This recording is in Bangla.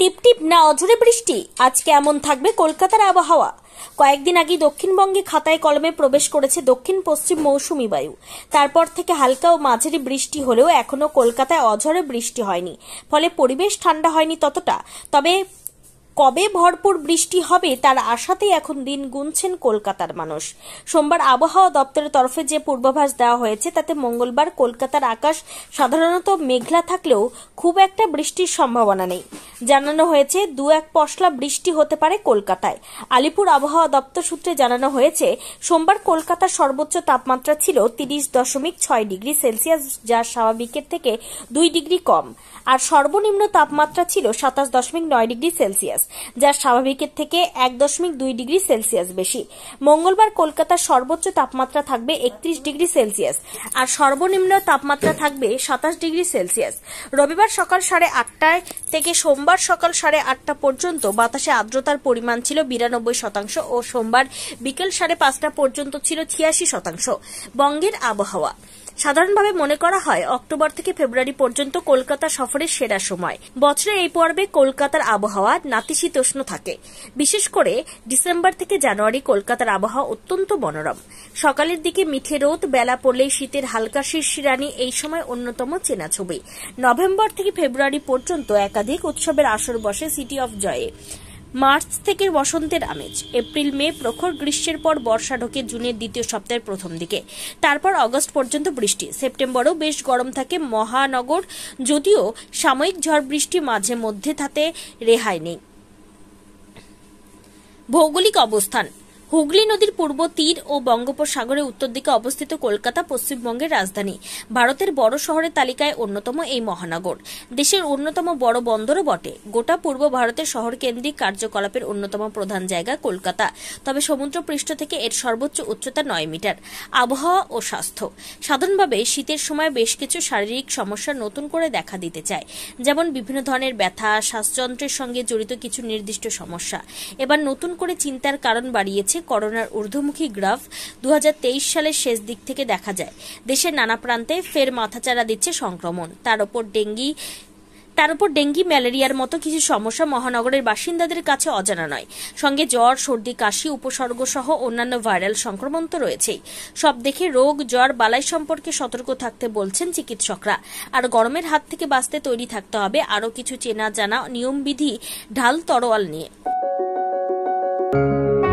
টিপটিপ না অঝরে বৃষ্টি আজ কেমন থাকবে কলকাতার আবহাওয়া। কয়েকদিন আগে দক্ষিণবঙ্গে খাতায় কলমে প্রবেশ করেছে দক্ষিণ পশ্চিম মৌসুমী বায়ু। তারপর থেকে হালকা ও মাঝারি বৃষ্টি হলেও এখনো কলকাতায় অঝরে বৃষ্টি হয়নি, ফলে পরিবেশ ঠান্ডা হয়নি ততটা। তবে কবে ভরপুর বৃষ্টি হবে তার আশাতেই এখন দিন গুনছেন কলকাতার মানুষ। সোমবার আবহাওয়া দপ্তরের তরফে যে পূর্বাভাস দেওয়া হয়েছে তাতে মঙ্গলবার কলকাতার আকাশ সাধারণত মেঘলা থাকলেও খুব একটা বৃষ্টির সম্ভাবনা নেই। জানানো হয়েছে 2-1 পশলা বৃষ্টি হতে পারে কলকাতায়। আলিপুর আবহাওয়া দপ্তর সূত্রে জানানো হয়েছে সোমবার কলকাতার সর্বোচ্চ তাপমাত্রা ছিল 30.6 ডিগ্রি সেলসিয়াস, যা স্বাভাবিকের থেকে 2 ডিগ্রি কম, আর সর্বনিম্ন তাপমাত্রা ছিল 27.9 ডিগ্রি সেলসিয়াস, যা স্বাভাবিকের থেকে 1.2 ডিগ্রি সেলসিয়াস বেশি। মঙ্গলবার কলকাতার সর্বোচ্চ তাপমাত্রা থাকবে 31 ডিগ্রি সেলসিয়াস আর সর্বনিম্ন তাপমাত্রা থাকবে 27 ডিগ্রি সেলসিয়াস। রবিবার সকাল 8:30 থেকে সোমবার সকাল 8:30 পর্যন্ত বাতাসে আর্দ্রতার পরিমাণ ছিল 92% ও সোমবার বিকেল 5:30 পর্যন্ত ছিল 86%। বঙ্গের আবহাওয়া সাধারণভাবে মনে করা হয় অক্টোবর থেকে ফেব্রুয়ারি পর্যন্ত কলকাতা সফরের সেরা সময়। বছরের এই পর্বে কলকাতার আবহাওয়া নাতিশীতোষ্ণ থাকে। বিশেষ করে ডিসেম্বর থেকে জানুয়ারি কলকাতার আবহাওয়া অত্যন্ত মনোরম। সকালের দিকে মিঠে রোদ, বেলা পড়লেই শীতের হালকা শিরশিরানি এই সময় অন্যতম চেনা ছবি। নভেম্বর থেকে ফেব্রুয়ারি পর্যন্ত একাধিক উৎসবের আসর বসে সিটি অফ জয়ে। মার্চ থেকে বসন্তের আমেজ, এপ্রিল মে প্রখর গ্রীষ্মের পর বর্ষা ঢোকে জুনের দ্বিতীয় সপ্তাহের প্রথম দিকে। তারপর অগস্ট পর্যন্ত বৃষ্টি। সেপ্টেম্বরেও বেশ গরম থাকে মহানগর, যদিও সাময়িক ঝড় বৃষ্টি মাঝে মধ্যে তাতে রেহাই নেই। ভৌগোলিক অবস্থান: হুগলি নদীর পূর্ব তীর ও বঙ্গোপসাগরের উত্তর দিকে অবস্থিত কলকাতা পশ্চিমবঙ্গের রাজধানী। ভারতের বড় শহরের তালিকায় অন্যতম এই মহানগর। দেশের অন্যতম বড় বন্দরও বটে। গোটা পূর্ব ভারতের শহরকেন্দ্রিক কার্যকলাপের অন্যতম প্রধান জায়গা কলকাতা। তবে সমুদ্রপৃষ্ঠ থেকে এর সর্বোচ্চ উচ্চতা 9 মিটার। আবহাওয়া ও স্বাস্থ্য: সাধারণভাবে শীতের সময় বেশ কিছু শারীরিক সমস্যা নতুন করে দেখা দিতে চায়, যেমন বিভিন্ন ধরনের ব্যথা, শ্বাসযন্ত্রের সঙ্গে জড়িত কিছু নির্দিষ্ট সমস্যা। এবার নতুন করে চিন্তার কারণ বাড়িয়েছে করোনার ঊর্ধ্বমুখী গ্রাফ। 2023 সালের শেষ দিক থেকে দেখা যায় দেশের নানা প্রান্তে ফের মাথাচাড়া দিচ্ছে সংক্রমণ। তার উপর ডেঙ্গি, ম্যালেরিয়ার মতো কিছু সমস্যা মহানগরের বাসিন্দাদের কাছে অজানা নয়। সঙ্গে জ্বর, সর্দি, কাশি, উপসর্গ সহ অন্যান্য ভাইরাল সংক্রমণ তো রয়েছেই। সব দেখে রোগ, জ্বর, বালাই সম্পর্কে সতর্ক থাকতে বলছেন চিকিৎসকরা। আর গরমের হাত থেকে বাঁচতে তৈরি থাকতে হবে আরও কিছু চেনা জানা নিয়মবিধি, ঢাল তরোয়াল নিয়ে।